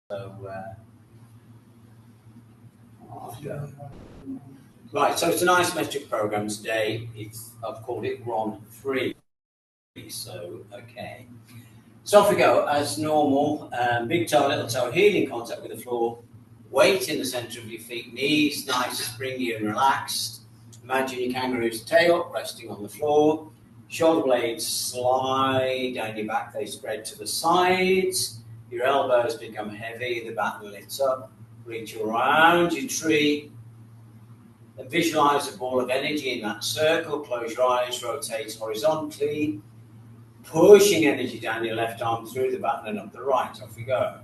Off you go. Right, so it's an isometric program today. I've called it RON 3. So, okay. So off we go, as normal. Big toe, little toe, heel in contact with the floor. Weight in the centre of your feet, knees nice, springy and relaxed. Imagine your kangaroo's tail resting on the floor. Shoulder blades slide down your back, they spread to the sides. Your elbows become heavy, the baton lifts up. Reach around your tree. And visualize a ball of energy in that circle. Close your eyes, rotate horizontally. Pushing energy down your left arm through the baton and up the right. Off we go.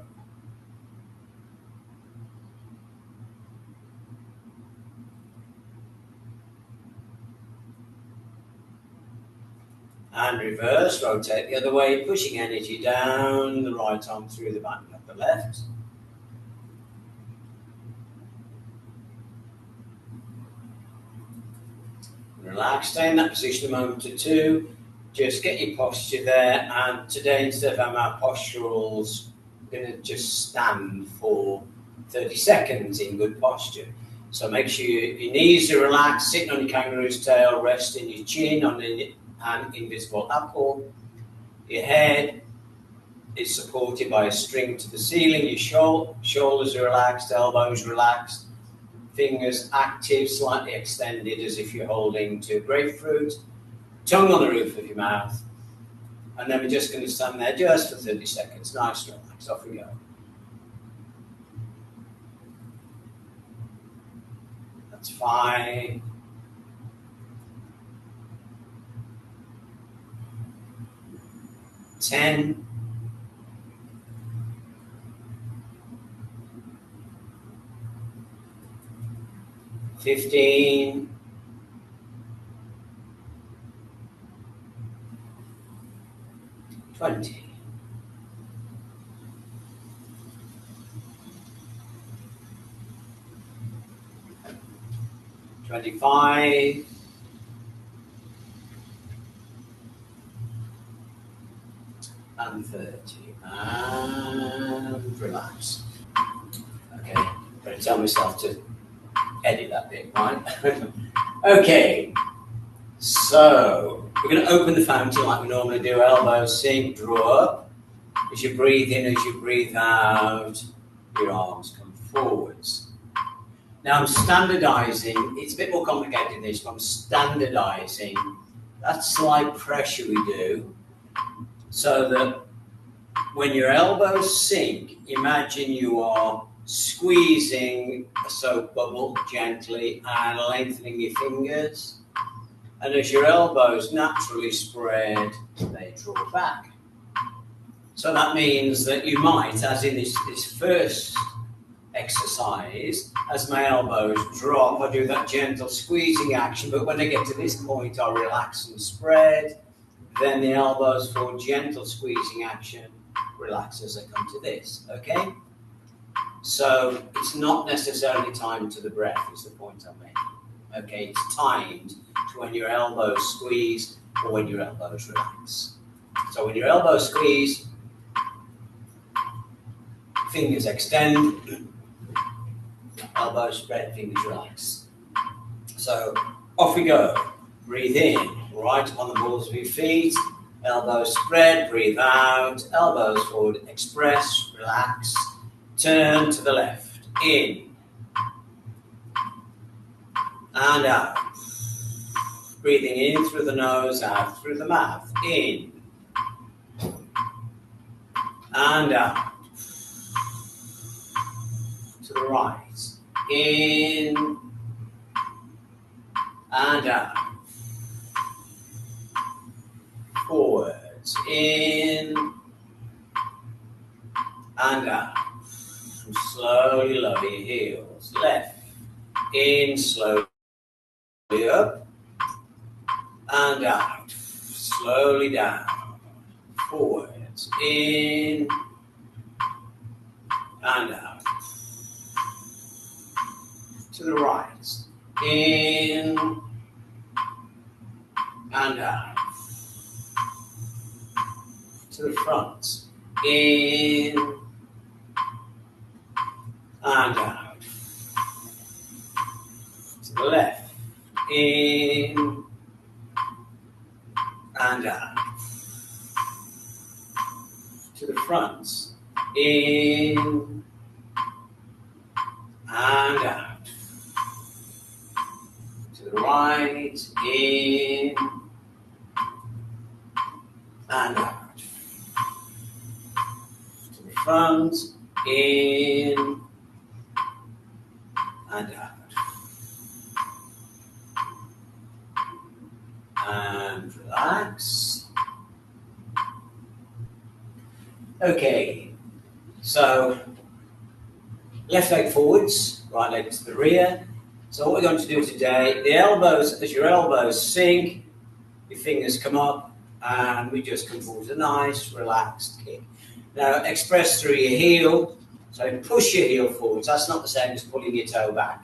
And reverse, rotate the other way, pushing energy down the right arm through the baton and up the left. Relax, stay in that position a moment or two. Just get your posture there. And today, instead of having our posturals, we're going to just stand for 30 seconds in good posture. So make sure your knees are relaxed, sitting on your kangaroo's tail, resting your chin on an invisible apple. Your head is supported by a string to the ceiling. Your shoulders are relaxed, elbows relaxed. Fingers active, slightly extended as if you're holding to a grapefruit. Tongue on the roof of your mouth. And then we're just going to stand there just for 30 seconds. Nice and relaxed. Off we go. That's 5. 10. 15. 20. 25. And 30. And relax. Okay, better tell myself to edit that bit, right? Okay, so we're going to open the fountain like we normally do. Elbows sink, draw up. As you breathe in, as you breathe out, your arms come forwards. Now I'm standardizing, it's a bit more complicated than this, but I'm standardizing that slight pressure we do so that when your elbows sink, imagine you are squeezing a soap bubble gently and lengthening your fingers. And as your elbows naturally spread, they draw back. So that means that you might, as in this first exercise, as my elbows drop, I do that gentle squeezing action, but when I get to this point, I relax and spread. Then the elbows for gentle squeezing action, relax as I come to this, okay? So it's not necessarily timed to the breath, is the point I'm making. Okay, it's timed to when your elbows squeeze or when your elbows relax. So when your elbows squeeze, fingers extend, elbows spread, fingers relax. So off we go. Breathe in, right on the balls of your feet, elbows spread, breathe out, elbows forward, express, relax, turn to the left, in, and out. Breathing in through the nose, out through the mouth, in, and out. To the right, in, and out. Forwards, in, and out. And slowly lower your heels. Left, in, slowly up, and out. Slowly down. Forwards, in, and out. To the right, in, and out. To the front, in, and out. To the left, in and out. To the front, in and out. To the right, in and out. To the front, in and out. And relax. Okay, so left leg forwards, right leg to the rear. So what we're going to do today, the elbows, as your elbows sink, your fingers come up, and we just come forward with a nice relaxed kick. Now express through your heel, so push your heel forwards. That's not the same as pulling your toe back.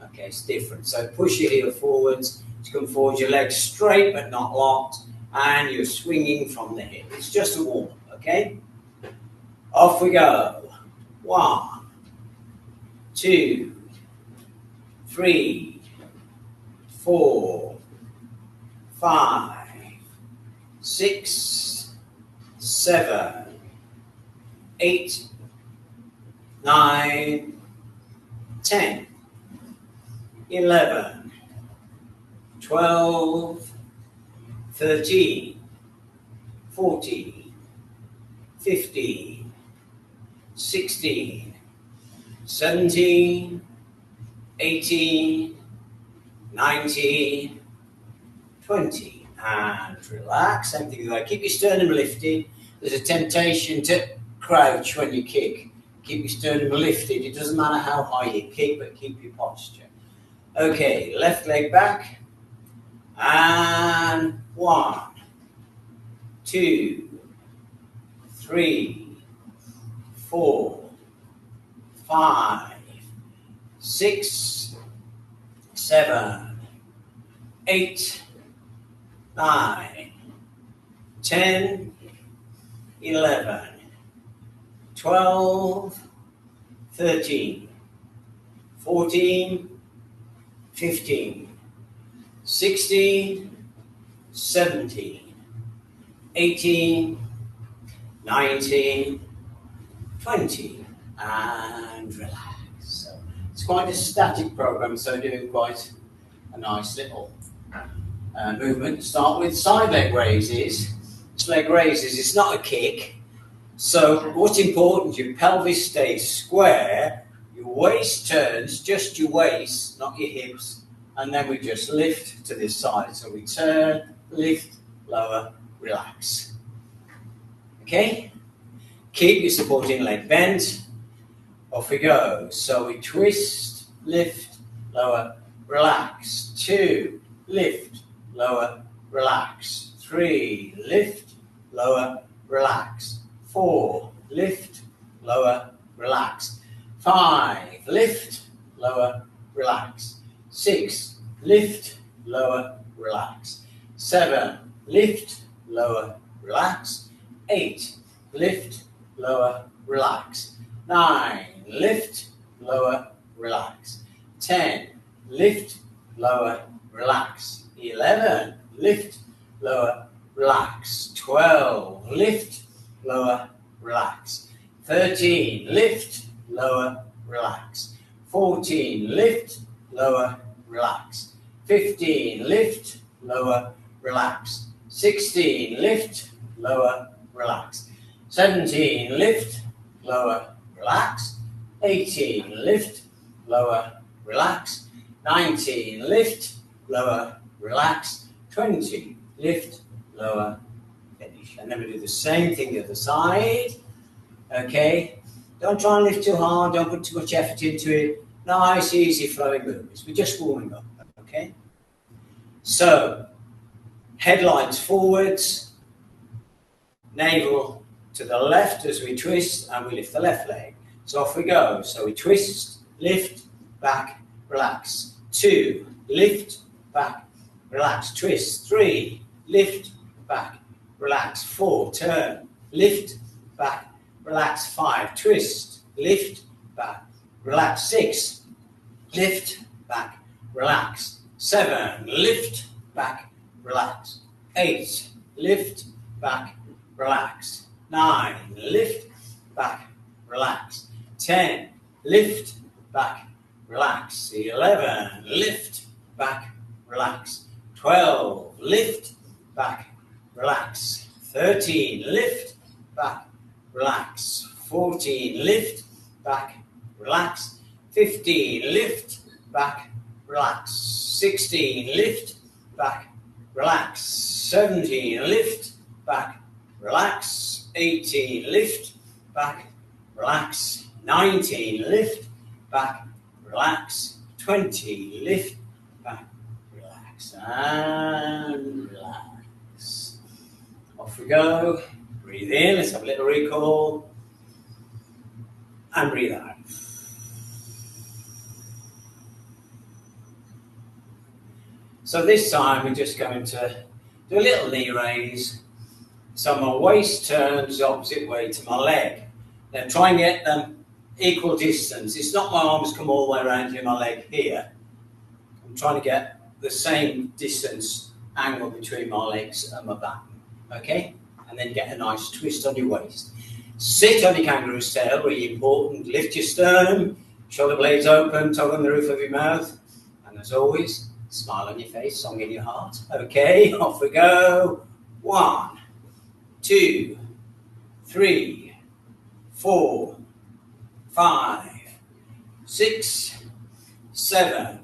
Okay, it's different. So push your heel forwards, to come forward, your legs straight but not locked, and you're swinging from the hip. It's just a warm-up, okay? Off we go. 1, 2, 3, 4, 5, 6, 7, 8, 9, 10, 11, 12, 13, 14, 15, 16, 17, 18, 19, 20, and relax. Same thing as keep your sternum lifted. There's a temptation to crouch when you kick. Keep your sternum lifted. It doesn't matter how high you kick, but keep your posture. Okay, left leg back. And 1, 2, 3, 4, 5, 6, 7, 8, 9, 10, 11, 12, 13, 14, 15, 16, 17, 18, 19, 20, and relax. So it's quite a static program, so doing quite a nice little movement. Start with side leg raises. It's leg raises, it's not a kick. So what's important, your pelvis stays square, your waist turns, just your waist, not your hips, and then we just lift to this side. So we turn, lift, lower, relax. Okay? Keep your supporting leg bent. Off we go. So we twist, lift, lower, relax. 2, lift, lower, relax. 3, lift, lower, relax. 4, lift, lower, relax. 5, lift, lower, relax. 6, lift, lower, relax. 7, lift, lower, relax. 8, lift, lower, relax. 9, lift, lower, relax. 10, lift, lower, relax. 11, lift, lower, relax. 12, lift, lower, relax. 13, lift, lower, relax. 14, lift, lower, relax. 15, lift, lower, relax. 16, lift, lower, relax. 17, lift, lower, relax. 18, lift, lower, relax. 19, lift, lower, relax. 20, lift, lower, finish. And then we do the same thing the other side. Okay? Don't try and lift too hard, don't put too much effort into it. Nice, easy, flowing movements. We're just warming up. Okay? So, headlights forwards, navel to the left as we twist, and we lift the left leg. So off we go. So we twist, lift, back, relax. 2, lift, back, relax, twist. 3, lift, back, relax. 4, turn, lift, back, relax. 5, twist, lift, back, relax. 6, lift, back, relax. 7, lift, back, relax. 8, lift, back, relax. 9, lift, back, relax. 10, lift, back, relax. 11, lift, back, relax. 12, lift, back, relax. 13, lift, back, relax. 14, lift, back, relax. 15, lift, back, relax. 16, lift, back, relax. 17, lift, back, relax. 18, lift, back, relax. 19, lift, back, relax. 20, lift, back, relax. And relax. Off we go. Breathe in. Let's have a little recall. And breathe out. So this time we're just going to do a little knee raise. So my waist turns the opposite way to my leg. Now try and get them equal distance. It's not my arms come all the way around to my leg here. I'm trying to get the same distance angle between my legs and my back. Okay? And then get a nice twist on your waist. Sit on your kangaroo's tail, really important. Lift your sternum, shoulder blades open, tongue on the roof of your mouth. And as always, smile on your face, song in your heart. Okay, off we go. 1, 2, 3, 4, 5, 6, 7,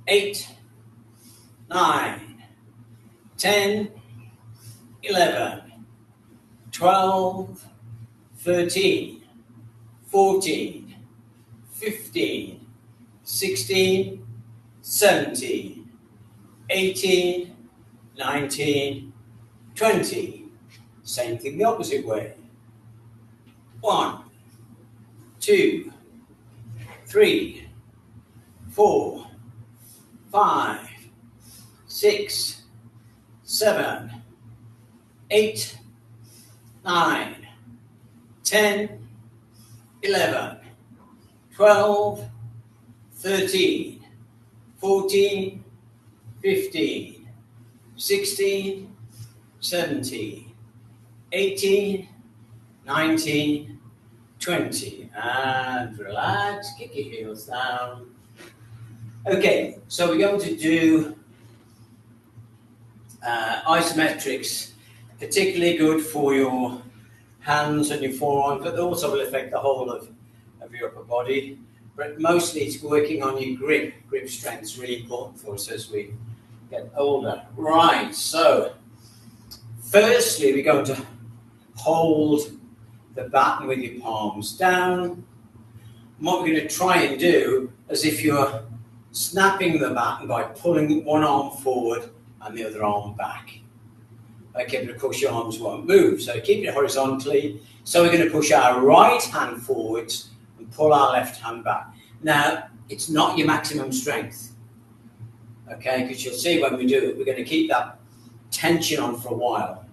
8, 9, 10, 11, 12, 13, 14, 15, 16, 17, 18, 19, 20. Same thing the opposite way. 1, 2, 3, 4, 5, 6, 7, 8, 9, 10, 11, 12, 13, 14, 15, 16, 17, 18, 19, 20. And relax, kick your heels down. Okay, so we're going to do isometrics, particularly good for your hands and your forearms, but they also will affect the whole of your upper body. But mostly it's working on your grip. Grip strength is really important for us as we get older. Right, so firstly we're going to hold the baton with your palms down. And what we're going to try and do is if you're snapping the baton by pulling one arm forward and the other arm back. Okay, but of course your arms won't move, so keep it horizontally. So we're going to push our right hand forwards and pull our left hand back. Now, it's not your maximum strength, okay, because you'll see when we do it, we're going to keep that tension on for a while.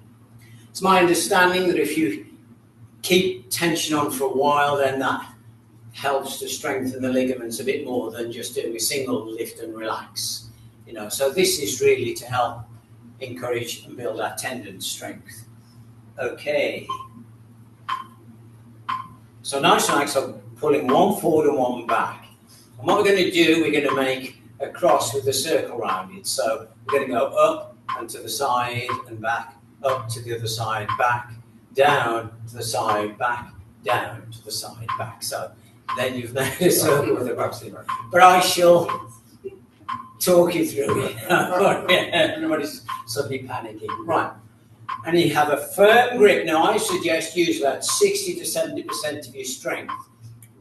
It's my understanding that if you keep tension on for a while, then that helps to strengthen the ligaments a bit more than just doing a single lift and relax. You know, so this is really to help encourage and build our tendon strength. Okay. So nice and relaxed, so pulling one forward and one back. And what we're going to do, we're going to make a cross with a circle around it. So we're going to go up and to the side and back, up to the other side, back, down to the side, back, down to the side, back. So then you've made a circle with a cross. But I shall talk you through it. Everybody's suddenly panicking. Right. And you have a firm grip. Now, I suggest use about 60 to 70% of your strength.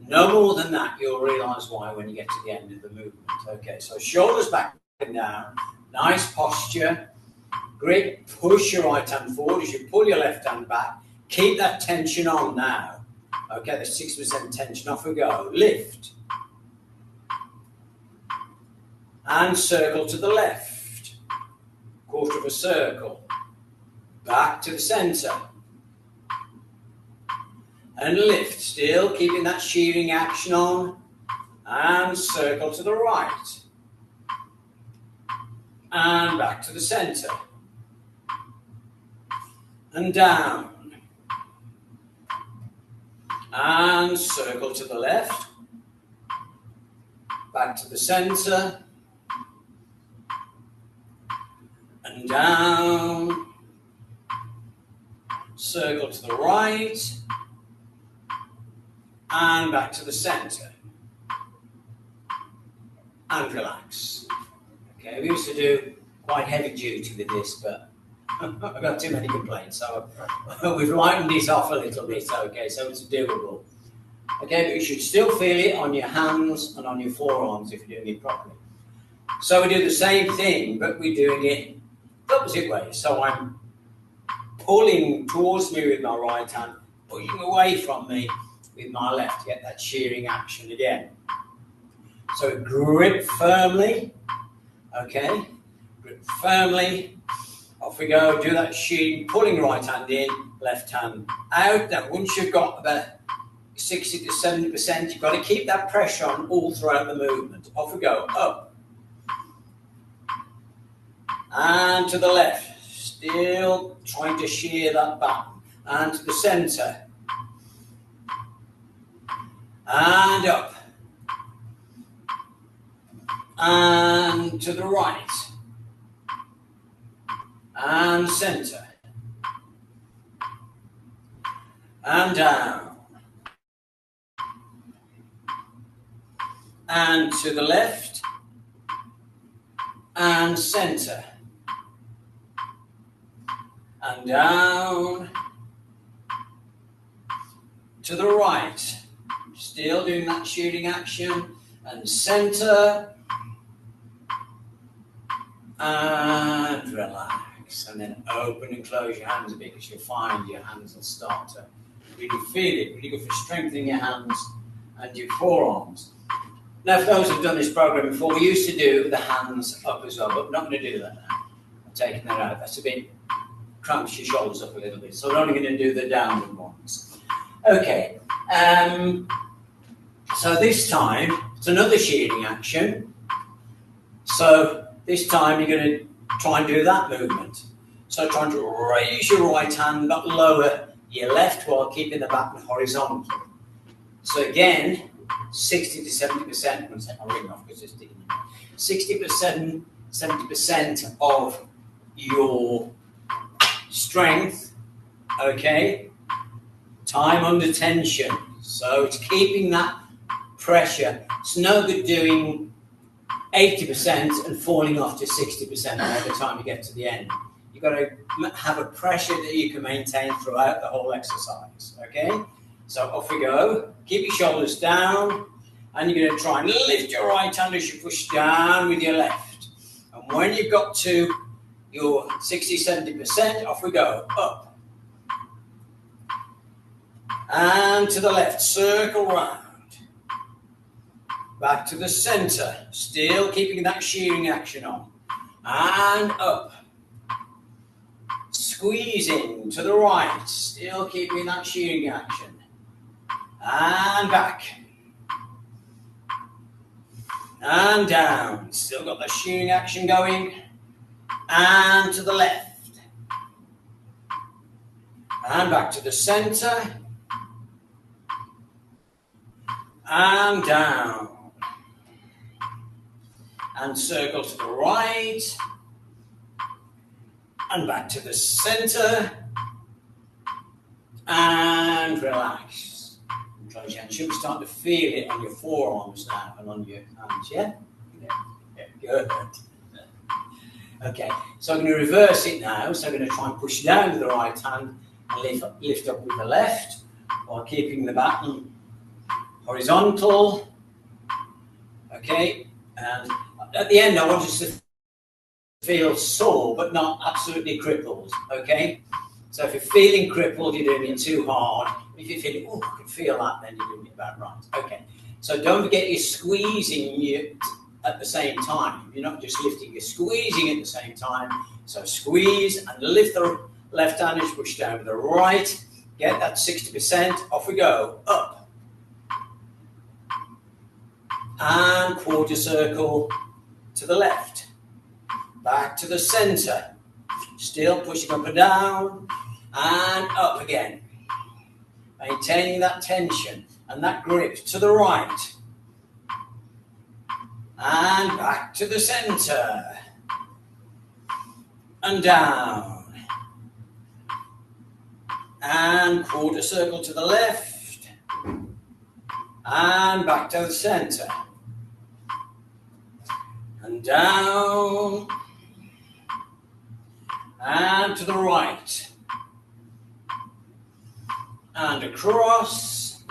No more than that, you'll realise why when you get to the end of the movement. Okay, so shoulders back and down. Nice posture. Grip. Push your right hand forward as you pull your left hand back. Keep that tension on now. Okay, the 6% tension. Off we go. Lift. And circle to the left. Quarter of a circle. Back to the centre. and lift, still keeping that shearing action on, and circle to the right, and back to the center, and down, and circle to the left, back to the center, and down, circle to the right, and back to the center, and relax. Okay, we used to do quite heavy duty with this, but I've got too many complaints, so we've lightened this off a little bit, okay, so it's doable. Okay, but you should still feel it on your hands and on your forearms if you're doing it properly. So we do the same thing, but we're doing it the opposite way. So I'm pulling towards me with my right hand, pushing away from me with my left to get that shearing action again. So grip firmly, okay, grip firmly, off we go, do that shearing, pulling right hand in, left hand out. Now once you've got about 60 to 70%, you've got to keep that pressure on all throughout the movement. Off we go, up, and to the left, still trying to shear that back, and to the center, and up, and to the right, and center, and down, and to the left, and center, and down, to the right, still doing that shearing action, and center, and relax, and then open and close your hands a bit, because you'll find your hands will start to really feel it, really good for strengthening your hands and your forearms. Now, for those who've done this program before, we used to do the hands up as well, but we're not going to do that now. I'm taking that out. That's a bit, cramps your shoulders up a little bit. So we're only going to do the downward ones. Okay. So this time, it's another shearing action. So this time you're going to try and do that movement. So trying to raise your right hand, but lower your left while keeping the baton horizontal. So again, 60 to 70%, I'm setting my ring off because it's sticking in. 60%, 70% of your strength, okay, time under tension. So it's keeping that pressure. It's no good doing 80% and falling off to 60% by the time you get to the end. You've got to have a pressure that you can maintain throughout the whole exercise, okay? So off we go. Keep your shoulders down, and you're going to try and lift your right hand as you push down with your left. And when you've got to your 60, 70%, off we go. Up. And to the left, circle round. Back to the center, still keeping that shearing action on. And up. Squeezing to the right, still keeping that shearing action. And back. And down. Still got the shearing action going. And to the left. And back to the center. And down. And circle to the right. And back to the center. And relax. Close your hands. You should start to feel it on your forearms now and on your hands, yeah? Yeah, good. Okay, so I'm going to reverse it now. So I'm going to try and push down with the right hand and lift up with the left while keeping the baton horizontal. Okay, and at the end I want us to feel sore but not absolutely crippled, okay? So if you're feeling crippled, you're doing it too hard. If you're feeling, oh, I can feel that, then you're doing it about right. Okay, so don't forget you're squeezing it at the same time. You're not just lifting, you're squeezing at the same time. So squeeze and lift the left hand as you push down with the right, Get that 60%. Off we go. Up. And quarter circle to the left. Back to the center. Still pushing up and down. And up again. Maintaining that tension and that grip to the right. And back to the center. And down. And quarter circle to the left. And back to the center. And down. And to the right. And across.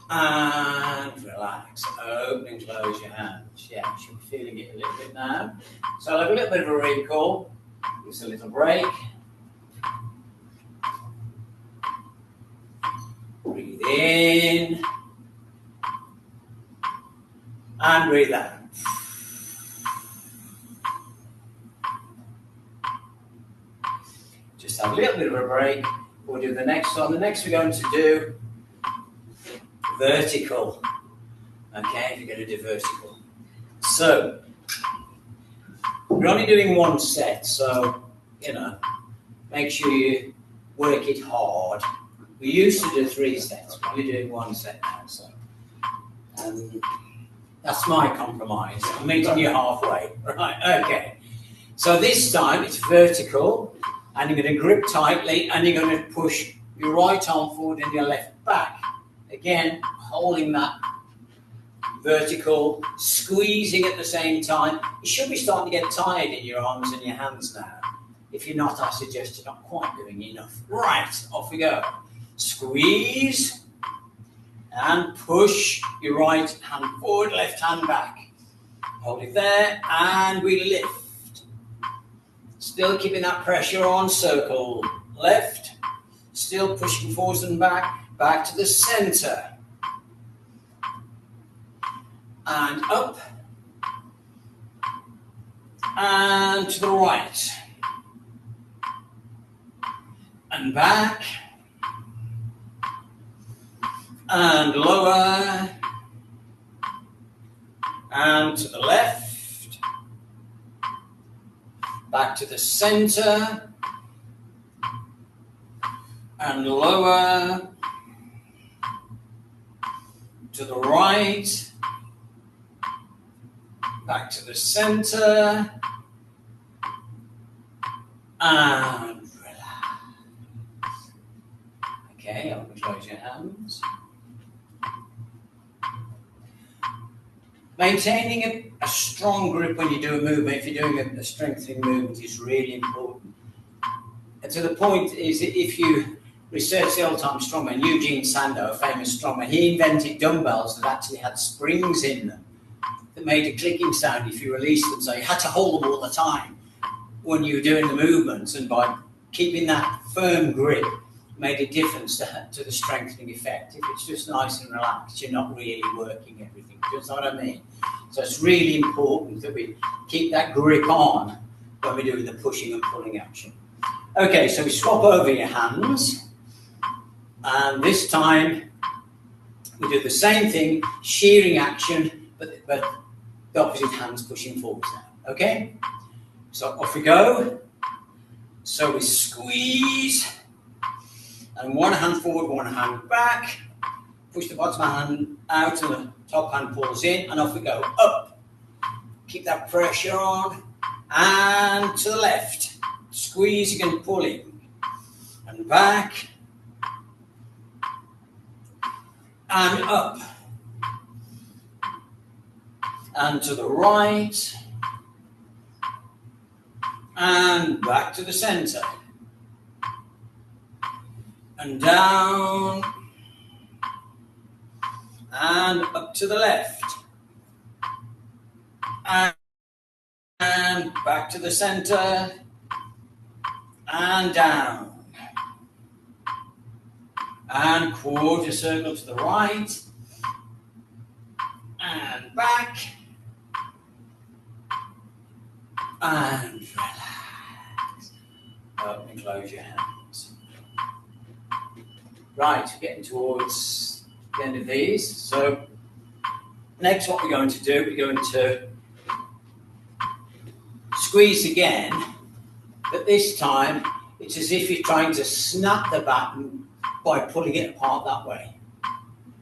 And relax. Open and close your hands. Yeah, you should be feeling it a little bit now. So I'll have a little bit of a recall. Just a little break. Breathe in. And breathe out. Just have a little bit of a break. We'll do the next one. The next we're going to do vertical. Okay, we're going to do vertical. So, we're only doing one set, so, make sure you work it hard. We used to do 3 sets, we're only doing 1 set now, so. That's my compromise. I'm meeting you halfway. Right, okay. So this time it's vertical, and you're going to grip tightly, and you're going to push your right arm forward and your left back. Again, holding that vertical, squeezing at the same time. You should be starting to get tired in your arms and your hands now. If you're not, I suggest you're not quite doing enough. Right, off we go. Squeeze. And push your right hand forward, left hand back. Hold it there, and we lift. Still keeping that pressure on, circle left. Still pushing forwards and back to the center. And up. And to the right. And back. And lower, and to the left, back to the center, and lower, to the right, back to the center, and relax. Okay, I'm going to close your hands. Maintaining a strong grip when you do a movement, if you're doing a strengthening movement, is really important. And to the point is that if you research the old-time strongman, Eugene Sandow, a famous strongman, he invented dumbbells that actually had springs in them that made a clicking sound if you released them. So you had to hold them all the time when you were doing the movements, and by keeping that firm grip made a difference to the strengthening effect. If it's just nice and relaxed, you're not really working everything. Do you know what I mean? So it's really important that we keep that grip on when we're doing the pushing and pulling action. Okay, so we swap over your hands, and this time we do the same thing, shearing action, but the opposite hand's pushing forwards now. Okay? So off we go. So we squeeze. And one hand forward, one hand back. Push the bottom hand out and the top hand pulls in, and off we go. Up. Keep that pressure on. And to the left. Squeezing and pulling. And back. And up. And to the right. And back to the center. And down, and up to the left, and back to the center, and down, and quarter circle to the right, and back, and relax. Open and close your hands. Right, getting towards the end of these. So next what we're going to do, we're going to squeeze again, but this time it's as if you're trying to snap the baton by pulling it apart that way.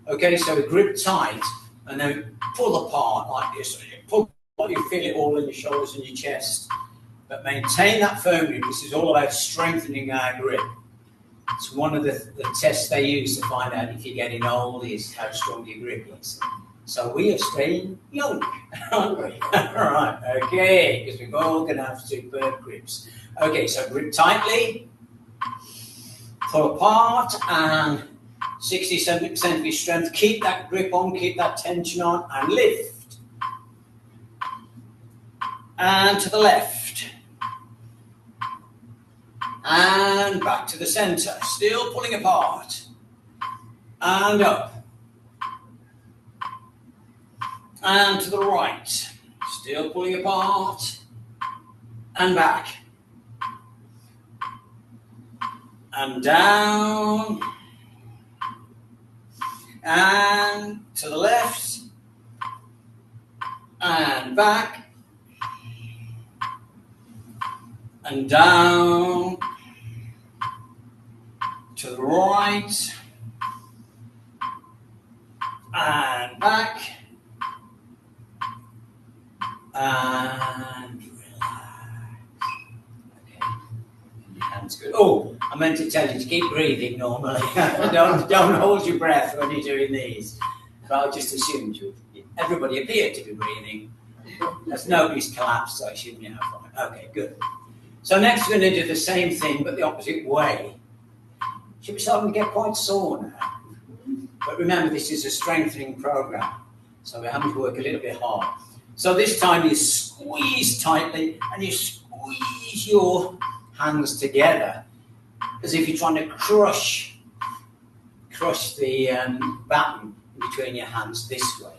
Okay, so grip tight and then pull apart like this. Pull, you feel it all in your shoulders and your chest. But maintain that firm grip. This is all about strengthening our grip. It's one of the tests they use to find out if you're getting old is how strong your grip is. So we are staying young, aren't we? All right, okay, because we're all going to have superb grips. Okay, so grip tightly, pull apart, and 60-70% of your strength. Keep that grip on, keep that tension on, and lift. And to the left. And back to the center, still pulling apart. And up. And to the right, still pulling apart. And back. And down. And to the left. And back. And down. To the right. And back. And relax. Okay. Your hands good. Oh, I meant to tell you to keep breathing normally. don't hold your breath when you're doing these. So I'll just assume everybody appeared to be breathing. As nobody's collapsed, so I assume you have one. Okay, good. So next we're going to do the same thing, but the opposite way. Should be starting to get quite sore now. But remember, this is a strengthening program, so we're having to work a little bit hard. So this time you squeeze tightly and you squeeze your hands together as if you're trying to crush the baton between your hands this way.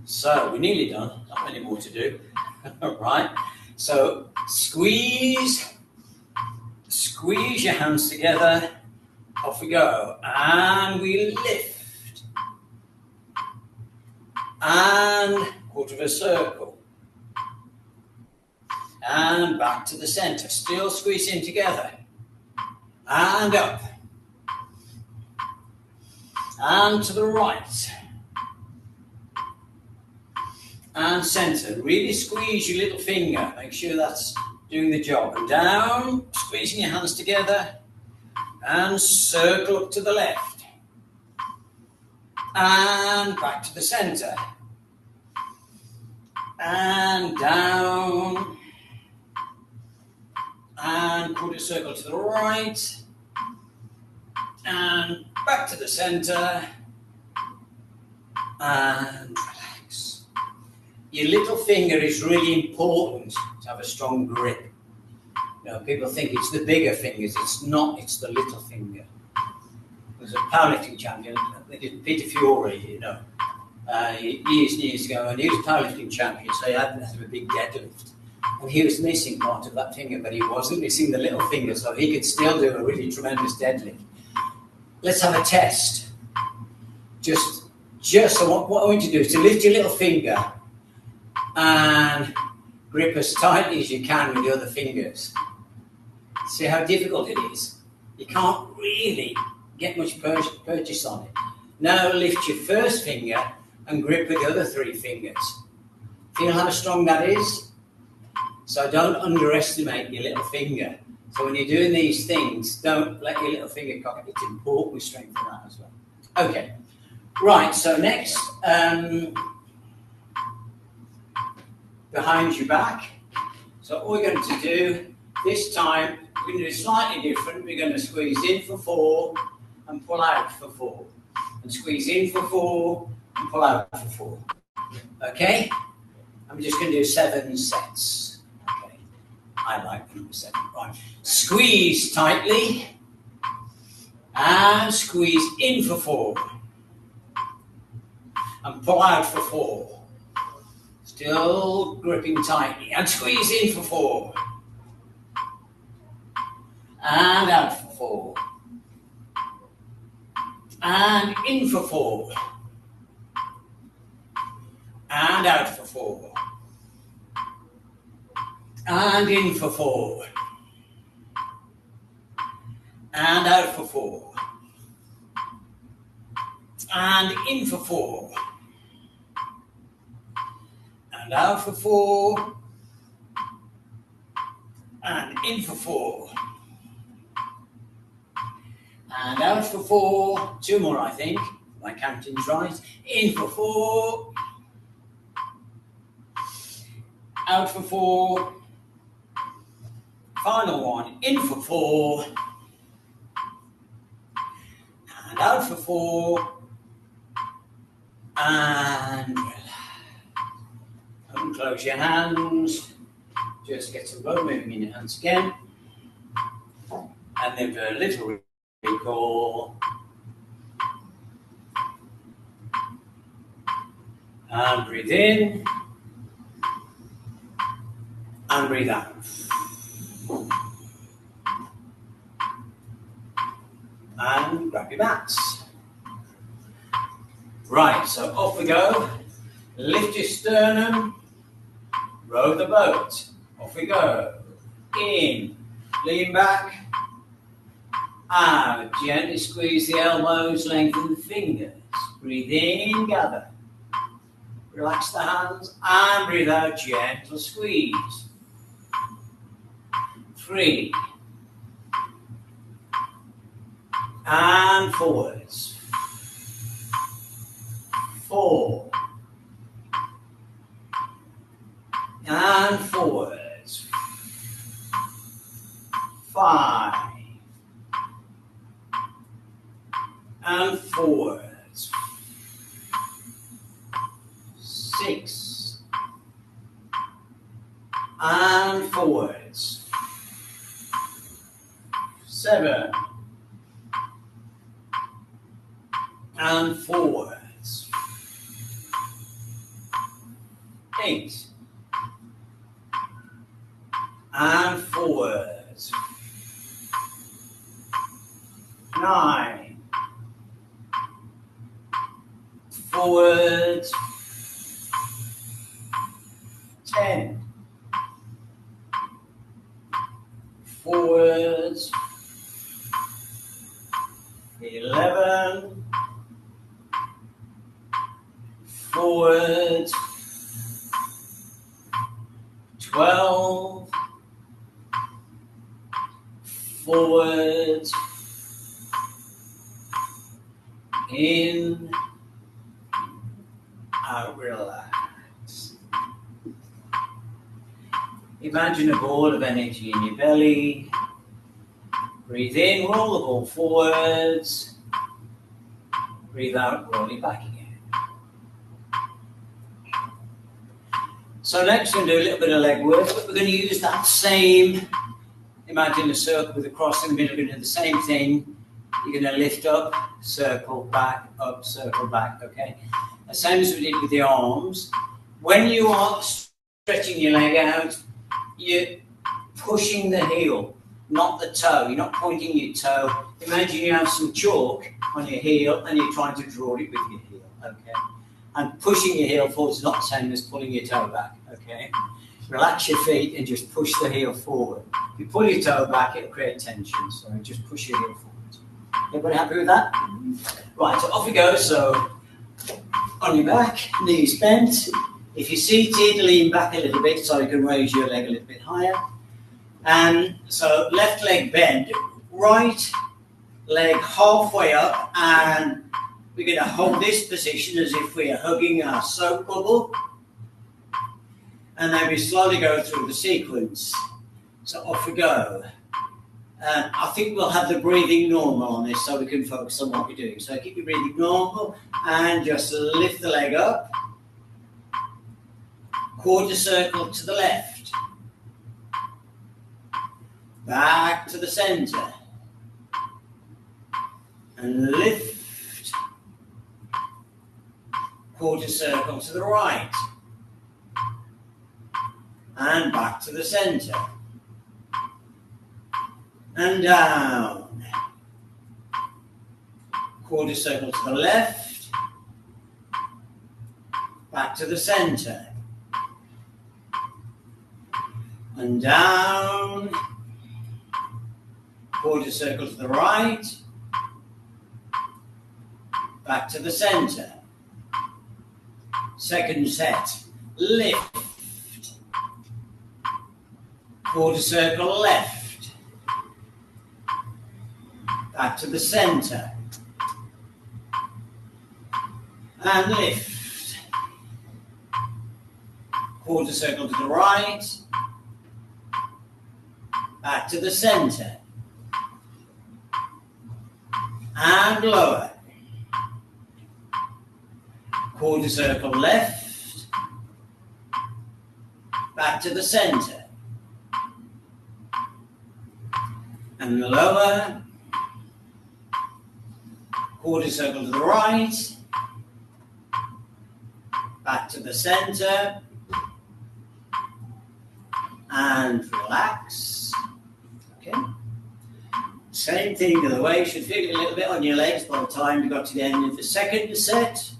So we're nearly done, not many more to do. All right, so squeeze your hands together, off we go, and we lift. And quarter of a circle. And back to the center, still squeezing together. And up. And to the right. And center. Really squeeze your little finger. Make sure that's doing the job. And down, squeezing your hands together. And circle up to the left. And back to the center. And down. And quarter circle to the right. And back to the center. And relax. Your little finger is really important to have a strong grip. You know, people think it's the bigger fingers. It's not, it's the little finger. There's a powerlifting champion, Peter Fiore, you know, years and years ago, and he was a powerlifting champion, so he had a big deadlift. And he was missing part of that finger, but he wasn't missing the little finger, so he could still do a really tremendous deadlift. Let's have a test. Just so what I want you to do is to lift your little finger and grip as tightly as you can with the other fingers. See how difficult it is? You can't really get much purchase on it. Now lift your first finger and grip with the other three fingers. Feel how strong that is? So don't underestimate your little finger. So when you're doing these things, don't let your little finger cock it. It's important we strengthen that as well. Okay, right, so next, behind your back. So what we're going to do this time, we're going to do slightly different. We're going to squeeze in for 4 and pull out for 4. And squeeze in for 4 and pull out for 4. Okay? I'm just going to do 7 sets. Okay. I like number 7. Right. Squeeze tightly. And squeeze in for 4. And pull out for 4. Still gripping tightly. And squeeze in for 4. and out for 4, and in for 4, and out for 4, and in for 4, and out for 4, and in for 4, and out for 4, and in for 4, and out for 4, 2 more I think, my counting's right, in for 4, out for 4, final one, in for 4, and out for 4, and close your hands, just get some blood moving in your hands again, and then for a little recall, and breathe in, and breathe out. And grab your mats. Right, so off we go. Lift your sternum, row the boat. Off we go. In, lean back, out. Gently squeeze the elbows, lengthen the fingers. Breathe in, gather. Relax the hands and breathe out, gentle squeeze. 3. And forwards. 4. And forwards. 5. And forwards. 6. And forwards. 7. And forwards. 8. And forwards. 9. Forwards. 10. Forwards. 11. Forwards. 12. Forwards. In. Out. Relax. Imagine a ball of energy in your belly. Breathe in, roll the ball forwards. Breathe out, roll it back again. So next we're going to do a little bit of leg work, but we're going to use that same, imagine a circle with a cross in the middle, we're going to do the same thing. You're going to lift up, circle, back, okay? The same as we did with the arms. When you are stretching your leg out, you're pushing the heel, not the toe. You're not pointing your toe. Imagine you have some chalk on your heel and you're trying to draw it with your heel, okay? And pushing your heel forward is not the same as pulling your toe back, okay? Relax your feet and just push the heel forward. If you pull your toe back, it'll create tension, so just push your heel forward. Everybody happy with that? Right, so off we go. So on your back, knees bent. If you're seated, lean back a little bit so you can raise your leg a little bit higher. And so left leg bent, right leg halfway up, and we're going to hold this position as if we are hugging our soap bubble. And then we slowly go through the sequence. So off we go. And I think we'll have the breathing normal on this so we can focus on what we're doing. So keep your breathing normal and just lift the leg up. Quarter circle to the left. Back to the center. And lift. Quarter circle to the right. And back to the center. and down. Quarter circle to the left, back to the center, and down. Quarter circle to the right, back to the center. Second set, lift. Quarter circle left, back to the center, and lift. Quarter circle to the right, back to the center, and lower. Quarter circle left, back to the center, and lower. Quarter circle to the right, back to the center, and relax. Okay. Same thing the other way. You should feel it a little bit on your legs by the time you got to the end of the second set.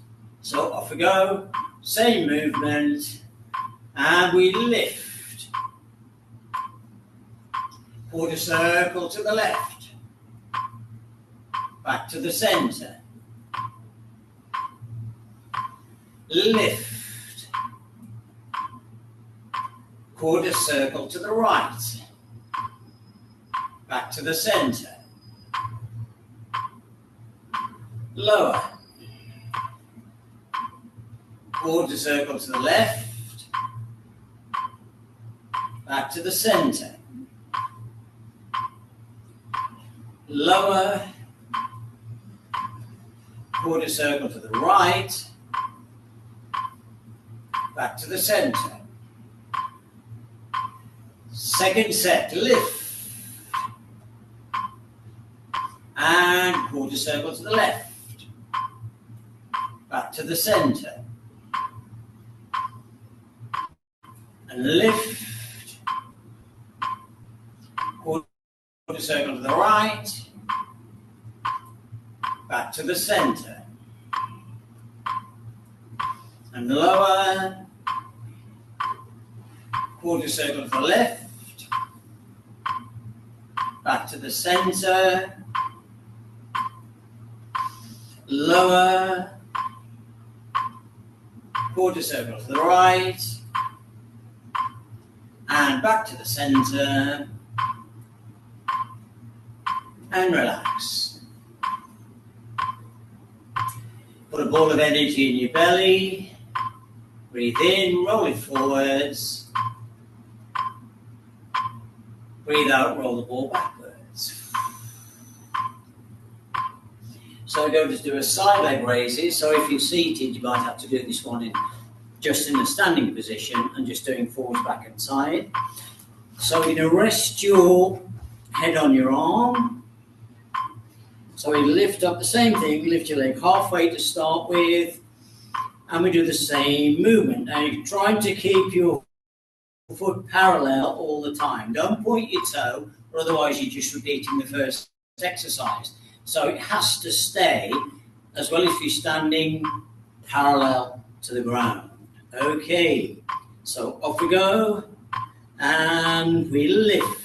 So off we go. Same movement, and we lift. Quarter circle to the left, back to the center, lift. Quarter circle to the right, back to the center, lower. Quarter circle to the left, back to the center, lower. Quarter circle to the right, back to the center. Second set, lift, and quarter circle to the left, back to the center, and lift. Quarter circle to the right, back to the center, and lower. Quarter circle to the left, back to the center, lower. Quarter circle to the right, and back to the center, and relax. Put a ball of energy in your belly. Breathe in, roll it forwards. Breathe out, roll the ball backwards. So we're going to do a side leg raises. So if you're seated, you might have to do this one just in a standing position and just doing forwards, back and side. So you're going to rest your head on your arm. So we lift up the same thing, lift your leg halfway to start with, and we do the same movement. Now you're trying to keep your foot parallel all the time. Don't point your toe, or otherwise you're just repeating the first exercise. So it has to stay, as well as you're standing, parallel to the ground. Okay, so off we go, and we lift.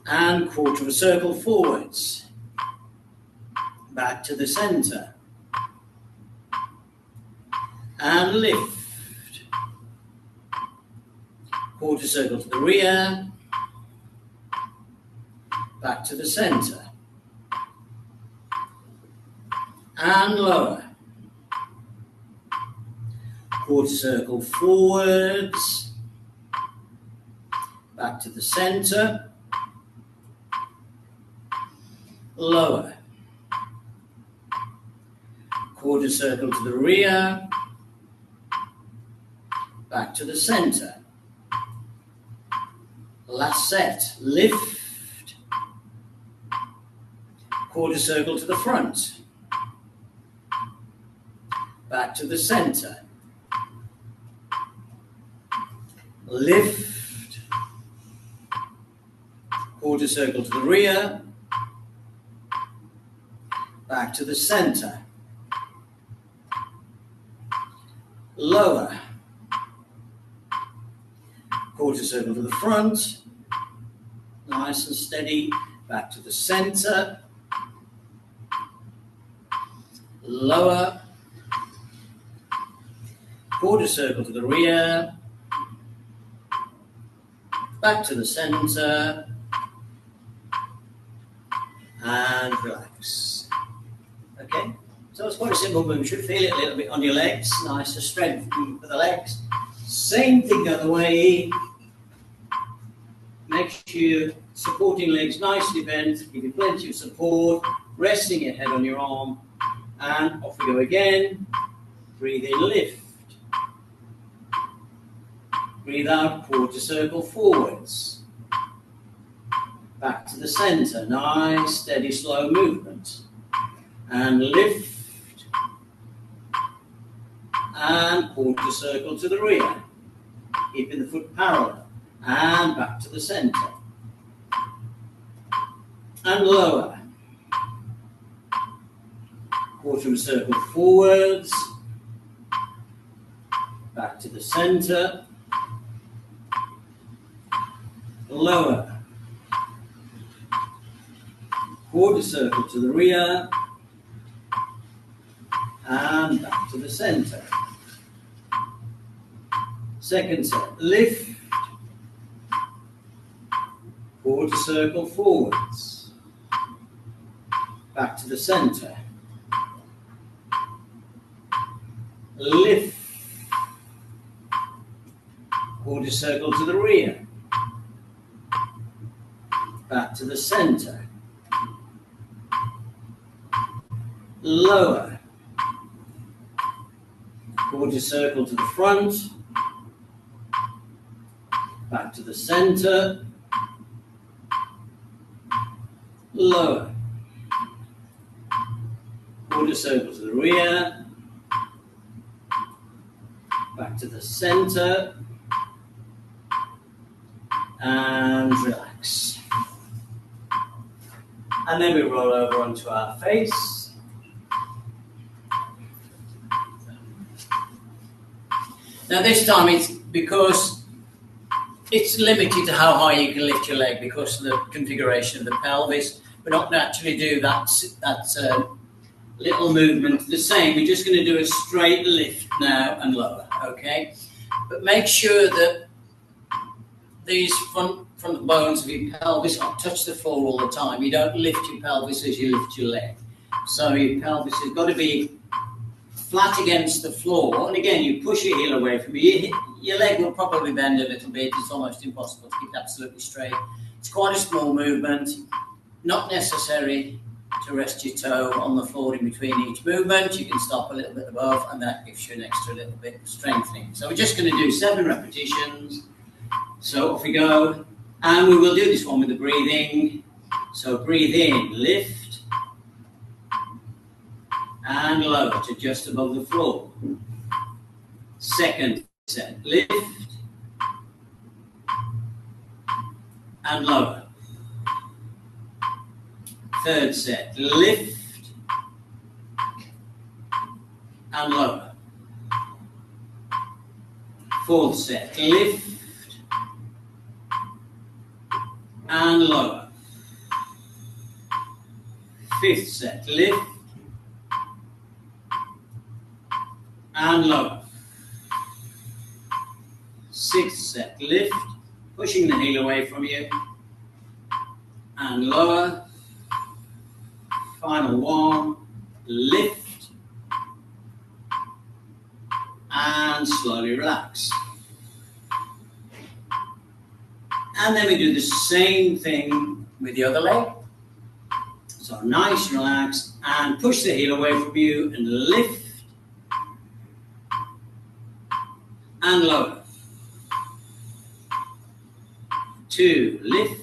And quarter of a circle forwards, back to the center, and lift. Quarter circle to the rear, back to the center, and lower. Quarter circle forwards, back to the center, lower. Quarter circle to the rear, back to the center. Last set, lift. Quarter circle to the front, back to the center. Lift. quarter circle to the rear, back to the center, lower, quarter circle to the front, nice and steady, back to the center, lower, quarter circle to the rear, back to the center, and relax. Okay, so it's quite a simple move. You should feel it a little bit on your legs. Nice to strengthen for the legs. Same thing the other way. Make sure your supporting legs nicely bent. Give you plenty of support. Resting your head on your arm. And off we go again. Breathe in, lift. Breathe out, quarter circle forwards. Back to the center. Nice, steady, slow movement. And lift. And quarter circle to the rear. Keeping the foot parallel. And back to the center. And lower. Quarter circle forwards. Back to the center. Lower. Quarter circle to the rear. And back to the center. Second set. Lift. Quarter circle forwards. Back to the center. Lift. Quarter circle to the rear. Back to the center. Lower. Quarter circle to the front. Back to the center. Lower. Quarter circle to the rear. Back to the center. And relax. And then we roll over onto our face. Now this time it's because it's limited to how high you can lift your leg because of the configuration of the pelvis. We're not going to actually do that little movement the same. We're just going to do a straight lift now and lower, okay? But make sure that these front bones of your pelvis don't touch the floor all the time. You don't lift your pelvis as you lift your leg. So your pelvis has got to be flat against the floor. And again, you push your heel away from you. Your leg will probably bend a little bit. It's almost impossible to keep it absolutely straight. It's quite a small movement. Not necessary to rest your toe on the floor in between each movement. You can stop a little bit above, and that gives you an extra little bit of strengthening. So we're just going to do 7 repetitions. So off we go. And we will do this one with the breathing. So breathe in, lift, and lower to just above the floor. Second set, lift, and lower. Third set, lift, and lower. Fourth set, lift, and lower. Fifth set, lift, and lower. Sixth set, lift, pushing the heel away from you, and lower. Final one, lift, and slowly relax. And then we do the same thing with the other leg. So nice, relax, and push the heel away from you, and lift, and lower. 2, lift,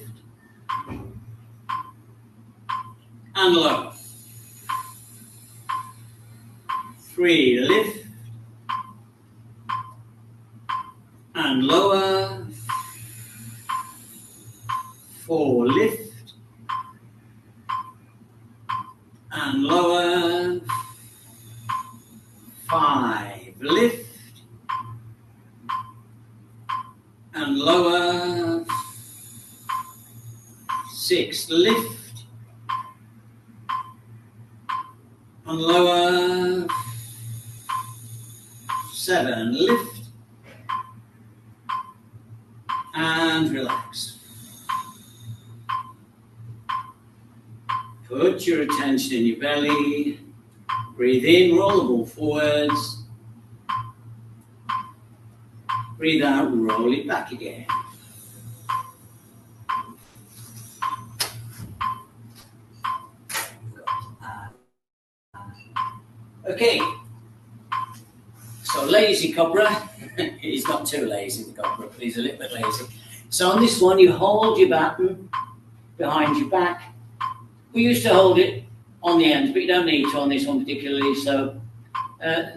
and lower. 3, lift, and lower. 4, lift and lower. 5, lift and lower. 6, lift and lower. 7, lift and relax. Put your attention in your belly. Breathe in, roll the ball forwards. Breathe out, roll it back again. Okay, so lazy cobra. He's not too lazy, the cobra, but he's a little bit lazy. So on this one, you hold your baton behind your back. We used to hold it on the ends, but you don't need to on this one particularly. So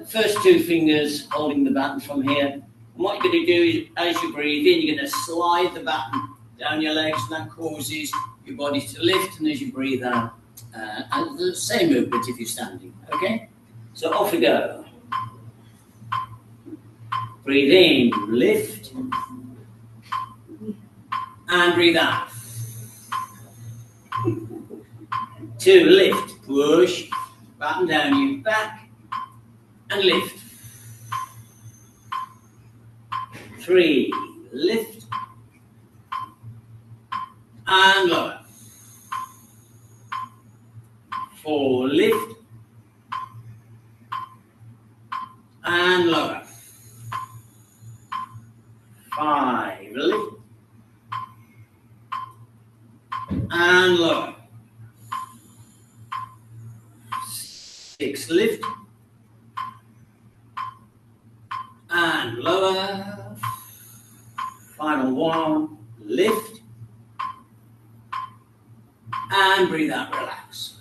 first 2 fingers holding the baton from here. And what you're going to do is, as you breathe in, you're going to slide the baton down your legs, and that causes your body to lift. And as you breathe out, and the same movement if you're standing. Okay, so off we go. Breathe in, lift, and breathe out. 2, lift, push, batten down your back, and lift. 3, lift, and lower. 4, lift, and lower. 5, lift, and lower. 6, lift, and lower. Final 1, lift, and breathe out, relax.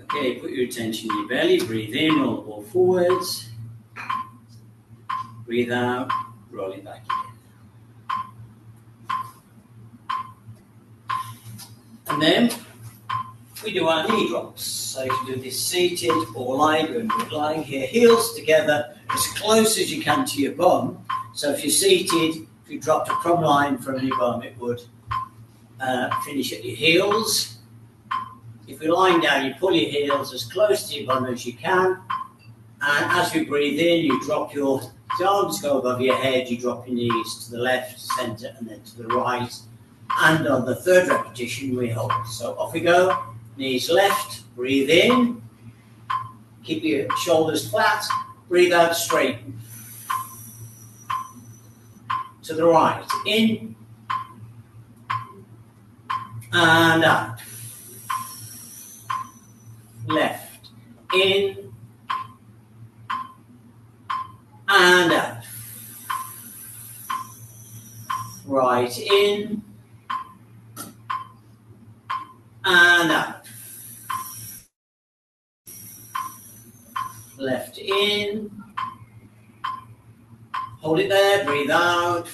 Okay, put your attention in your belly, breathe in, roll the ball forwards. Breathe out, roll it back again. And then we do our knee drops. So you can do this seated or lying. We're going to do it lying here, heels together as close as you can to your bum. So if you're seated, if you dropped a crumb line from your bum, it would finish at your heels. If you're lying down, you pull your heels as close to your bum as you can. And as you breathe in, you drop your arms go above your head, you drop your knees to the left, center, and then to the right. And on the 3rd repetition, we hold. So off we go. Knees left, breathe in. Keep your shoulders flat. Breathe out, straighten. To the right, in. And out. Left, in. And out. Right, in. And out. Left in. Hold it there, breathe out.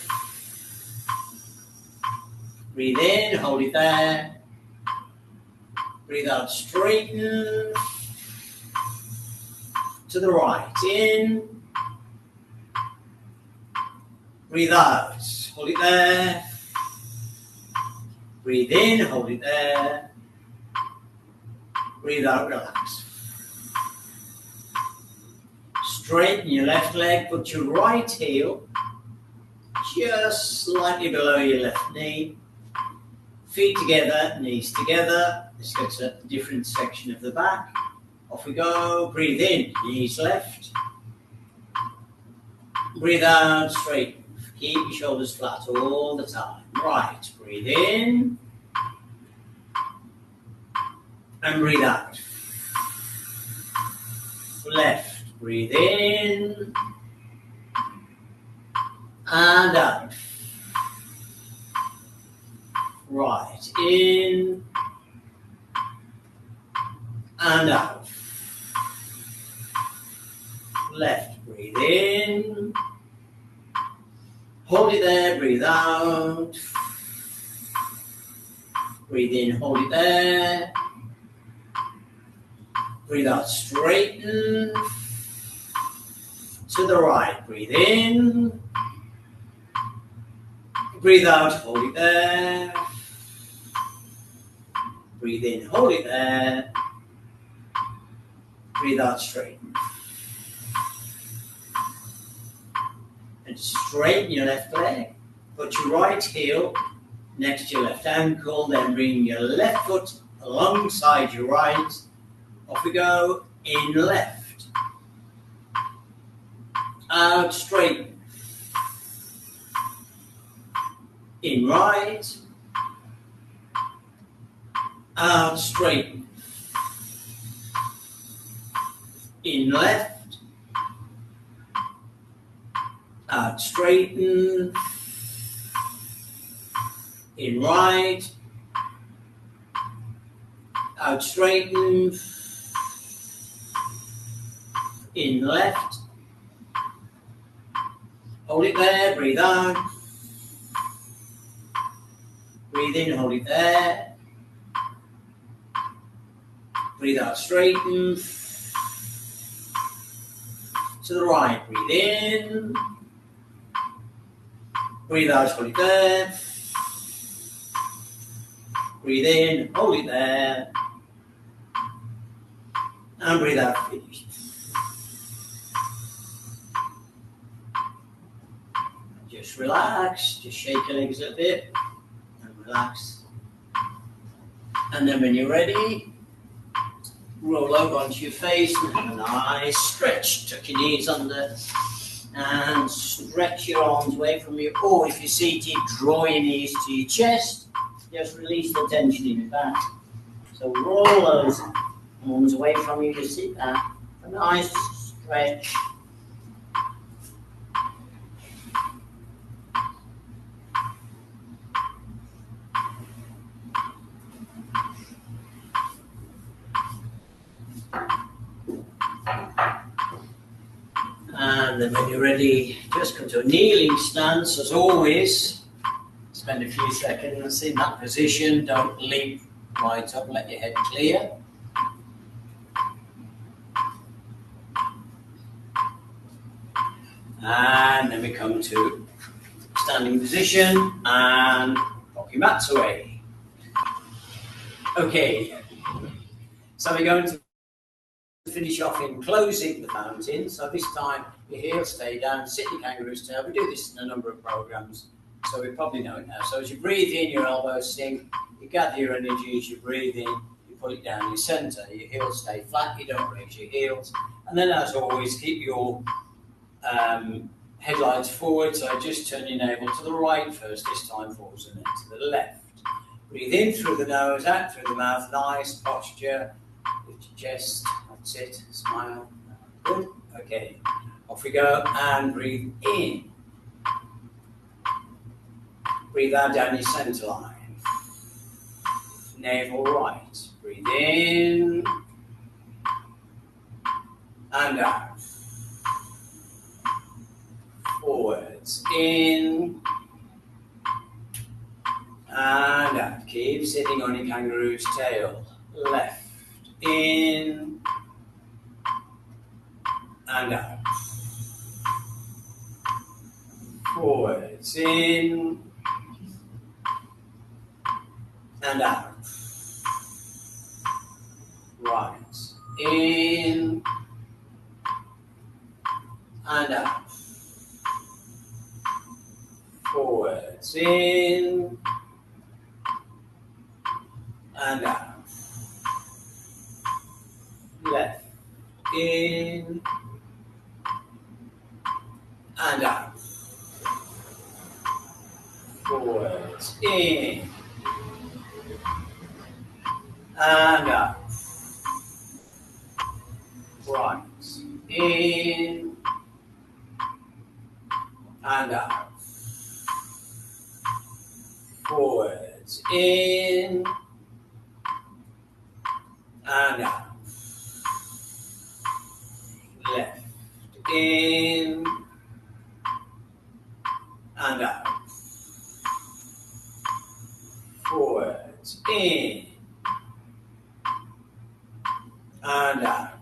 Breathe in, hold it there. Breathe out, straighten. To the right, in. Breathe out, hold it there. Breathe in, hold it there. Breathe out, relax. Straighten your left leg, put your right heel just slightly below your left knee. Feet together, knees together. This gets a different section of the back. Off we go. Breathe in, knees left. Breathe out, straighten. Keep your shoulders flat all the time. Right, breathe in. And breathe out. Left, breathe in. And out. Right, in. And out. Left, breathe in. Hold it there, breathe out. Breathe in, hold it there. Breathe out, straighten. To the right, breathe in. Breathe out, hold it there. Breathe in, hold it there. Breathe out, straighten. And straighten your left leg. Put your right heel next to your left ankle, then bring your left foot alongside your right. Off we go, in left. Out, straighten. In right. Out, straighten. In left. Out, straighten. In right. Out, straighten. In left. Hold it there, breathe out. Breathe in, hold it there. Breathe out, straighten. To the right, breathe in. Breathe out, hold it there. Breathe in, hold it there. And breathe out, finish. Just relax, just shake your legs a bit and relax. And then when you're ready, roll over onto your face and have a nice stretch. Tuck your knees under and stretch your arms away from you. Or if you're seated, draw your knees to your chest. Just release the tension in your back. So roll those arms away from you. Just sit back. A nice stretch. And then when you're ready, just come to a kneeling stance as always. Spend a few seconds in that position. Don't leap right up, let your head clear. And then we come to standing position and rock your mats away. Okay, so we're going to finish off in closing the fountain. So this time your heels stay down, sit in kangaroo's tail. We do this in a number of programs, so we probably know it now. So as you breathe in, your elbows sink, you gather your energy. As you breathe in, you pull it down your center. Your heels stay flat, you don't raise your heels. And then as always, keep your headlights forward. So just turn your navel to the right first, this time forwards, and then to the left. Breathe in through the nose, out through the mouth. Nice posture. Lift your chest. That's it. Smile. Good. Okay. Off we go. And breathe in. Breathe out down your center line. Navel right. Breathe in. And out. Forwards. In. And out. Keep sitting on your kangaroo's tail. Left. In. And out. Forwards. In. And out. Right. In. And out. Forwards. In. And out. Left. In. And out. Forwards. In. And out. Right. In. And out. Forwards. In. And out. Left. In. and out. Forwards, in, and out.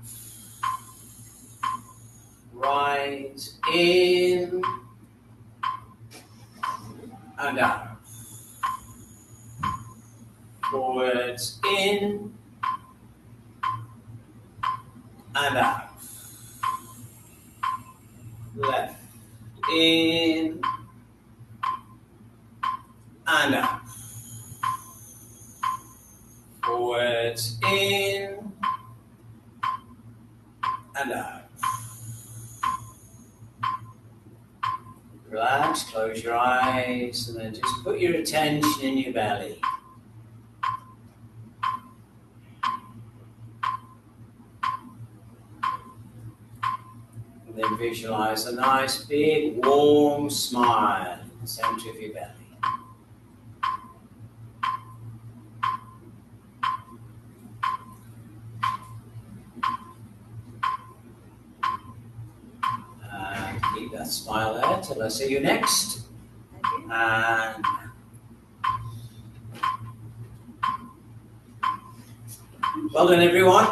Right, in, and out. Forwards, in, and out. Left, in, and out. Forwards, in, and out. Relax, close your eyes, and then just put your attention in your belly. And then visualize a nice, big, warm smile in the center of your belly. Keep that smile there till I see you next. And well done, everyone.